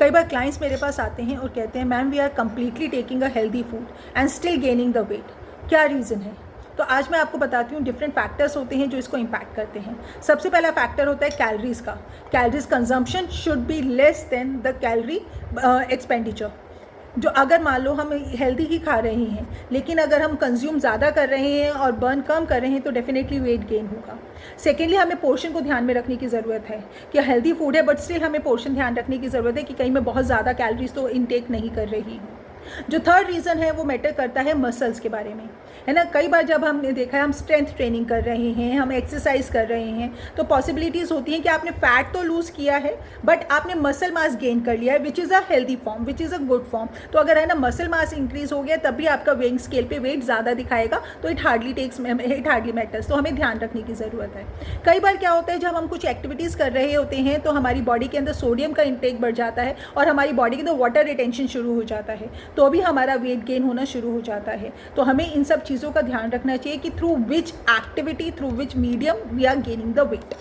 कई बार क्लाइंट्स मेरे पास आते हैं और कहते हैं ma'am we are completely taking a healthy food and still gaining the weight, क्या रीज़न है? तो आज मैं आपको बताती हूँ डिफरेंट फैक्टर्स होते हैं जो इसको इम्पैक्ट करते हैं। सबसे पहला फैक्टर होता है कैलोरीज़ का। Calories consumption should be less than the calorie expenditure. जो अगर मान लो हम हेल्दी ही खा रहे हैं लेकिन अगर हम कंज्यूम ज़्यादा कर रहे हैं और बर्न कम कर रहे हैं तो डेफिनेटली वेट गेन होगा। सेकेंडली, हमें पोर्शन को ध्यान में रखने की ज़रूरत है कि हेल्दी फूड है बट स्टिल हमें पोर्शन ध्यान रखने की ज़रूरत है कि कहीं मैं बहुत ज़्यादा कैलोरीज तो इनटेक नहीं कर रही हूँ। जो थर्ड रीज़न है वो मैटर करता है मसल्स के बारे में, है ना। कई बार जब हमने देखा है हम स्ट्रेंथ ट्रेनिंग कर रहे हैं, हम एक्सरसाइज कर रहे हैं, तो पॉसिबिलिटीज़ होती हैं कि आपने फैट तो लूज़ किया है बट आपने मसल मास गेन कर लिया है, which is a healthy form, which is a good form. तो अगर है ना मसल मास इंक्रीज हो गया तब भी आपका वेइंग स्केल पे वेट ज़्यादा दिखाएगा, तो इट हार्डली मैटर्स। तो हमें ध्यान रखने की ज़रूरत है। कई बार क्या होता है जब हम कुछ एक्टिविटीज़ कर रहे होते हैं तो हमारी बॉडी के अंदर सोडियम का इंटेक बढ़ जाता है और हमारी बॉडी के अंदर वाटर रिटेंशन शुरू हो जाता है, तो भी हमारा वेट गेन होना शुरू हो जाता है। तो हमें इन सब चीज़ों का ध्यान रखना चाहिए कि through which activity, through which medium we are gaining the wait.